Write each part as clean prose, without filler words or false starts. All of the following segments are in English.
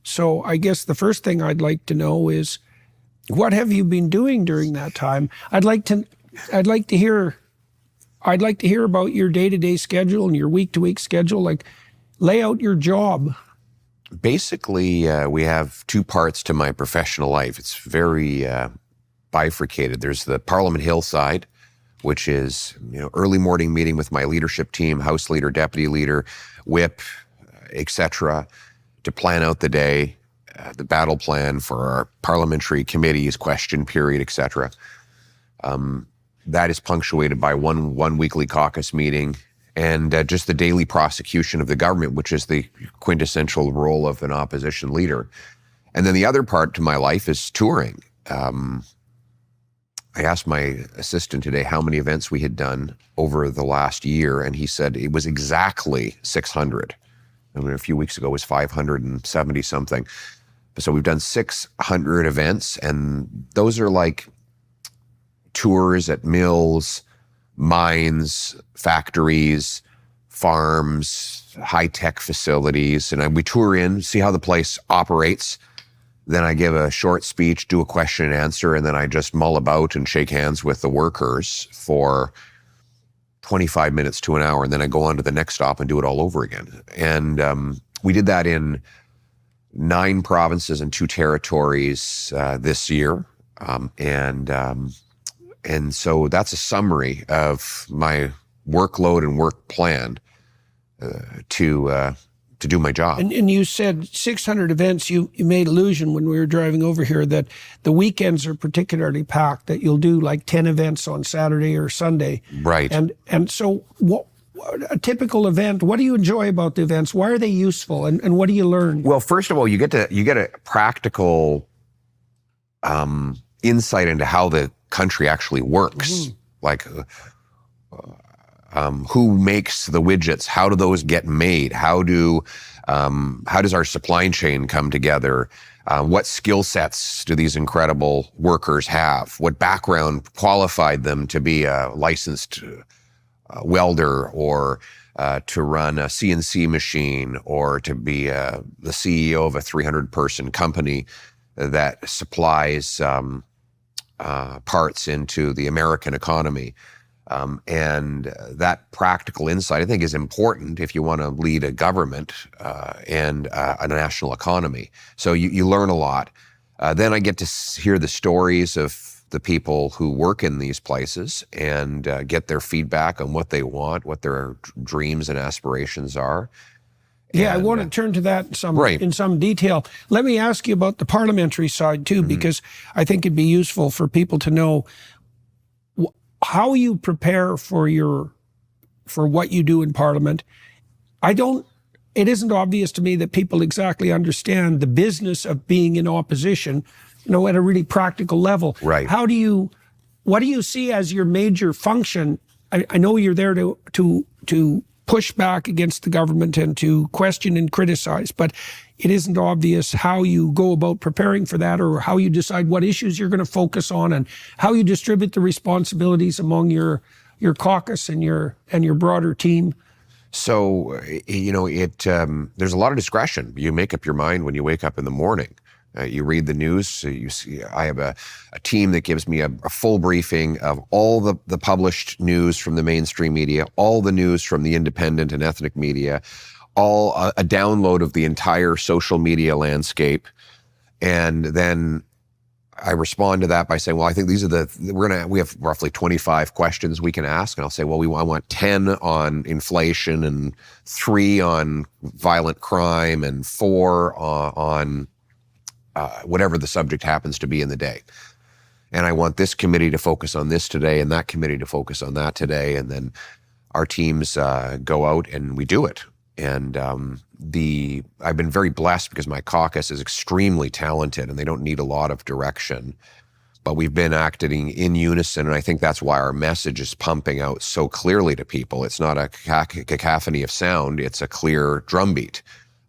So I guess the first thing I'd like to know is, what have you been doing during that time? I'd like to hear about your day-to-day schedule and your week-to-week schedule. Like, lay out your job. Basically, we have two parts to my professional life. It's very bifurcated. There's the Parliament Hill side, which is, early morning meeting with my leadership team, House Leader, Deputy Leader, Whip, etc., to plan out the day, the battle plan for our parliamentary committees, question period, etc. That is punctuated by one weekly caucus meeting, and just the daily prosecution of the government, which is the quintessential role of an opposition leader. And then the other part to my life is touring. I asked my assistant today how many events we had done over the last year, and he said it was exactly 600. A few weeks ago it was 570 something. So we've done 600 events, and those are like tours at mills, mines, factories, farms, high-tech facilities. And we tour in, see how the place operates. Then I give a short speech, do a question and answer, and then I just mull about and shake hands with the workers for 25 minutes to an hour. And then I go on to the next stop and do it all over again. And we did that in 9 provinces and 2 territories this year. And so that's a summary of my workload and work plan to do my job. And you said 600 events. You made allusion when we were driving over here that the weekends are particularly packed, that you'll do like 10 events on Saturday or Sunday. Right. And so what a typical event, what do you enjoy about the events? Why are they useful, and what do you learn? Well, first of all, you get a practical insight into how the country actually works. Mm-hmm. Like who makes the widgets? How do those get made? How does our supply chain come together? What skill sets do these incredible workers have? What background qualified them to be a licensed welder, or to run a CNC machine, or to be the CEO of a 300-person company that supplies parts into the American economy? And that practical insight, I think, is important if you want to lead a government and a national economy. So you learn a lot. Then I get to hear the stories of the people who work in these places and get their feedback on what they want, what their dreams and aspirations are. Yeah, I want to turn to that in some detail. Let me ask you about the parliamentary side too, because I think it'd be useful for people to know how you prepare for what you do in Parliament. It isn't obvious to me that people exactly understand the business of being in opposition, at a really practical level. Right. What do you see as your major function? I know you're there to push back against the government and to question and criticize, but it isn't obvious how you go about preparing for that, or how you decide what issues you're going to focus on, and how you distribute the responsibilities among your caucus and your broader team. So, there's a lot of discretion. You make up your mind when you wake up in the morning. You read the news. You see, I have a team that gives me a full briefing of all the published news from the mainstream media, all the news from the independent and ethnic media, all a download of the entire social media landscape. And then I respond to that by saying, well, I think these are we have roughly 25 questions we can ask. And I'll say, well, I want 10 on inflation, and 3 on violent crime, and 4 on whatever the subject happens to be in the day. And I want this committee to focus on this today, and that committee to focus on that today. And then our teams go out and we do it. And I've been very blessed because my caucus is extremely talented and they don't need a lot of direction. But we've been acting in unison, and I think that's why our message is pumping out so clearly to people. It's not a cacophony of sound, it's a clear drumbeat.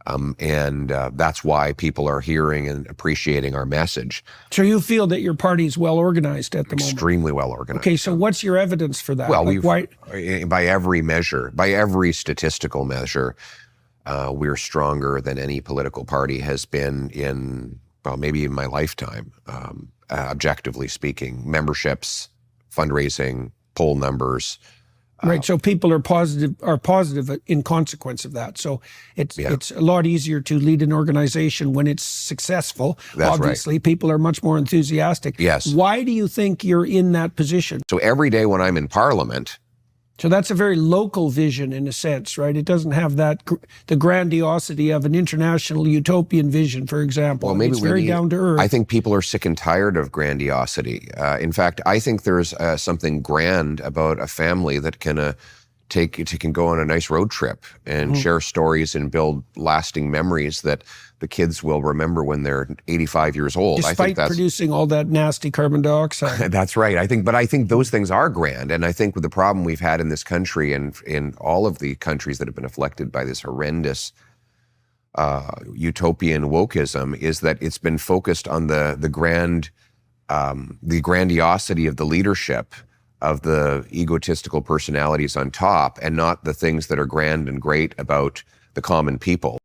And that's why people are hearing and appreciating our message. So you feel that your party is well organized at the moment? Extremely well organized. Okay, so what's your evidence for that? Well, by every measure, by every statistical measure, we're stronger than any political party has been in, well, maybe in my lifetime, objectively speaking. Memberships, fundraising, poll numbers. Right. So people are positive in consequence of that. So it's a lot easier to lead an organization when it's successful. That's Obviously, right. people are much more enthusiastic. Yes. Why do you think you're in that position? So every day when I'm in Parliament, so that's a very local vision in a sense, right? It doesn't have that the grandiosity of an international utopian vision, for example. well, maybe it's very down to earth. I think people are sick and tired of grandiosity. In fact, I think there's something grand about a family that can can go on a nice road trip and share stories and build lasting memories that the kids will remember when they're 85 years old. Despite I think that's producing all that nasty carbon dioxide. That's right. I think those things are grand. And I think with the problem we've had in this country and in all of the countries that have been afflicted by this horrendous utopian wokeism is that it's been focused on the grandiosity of the leadership, of the egotistical personalities on top, and not the things that are grand and great about the common people.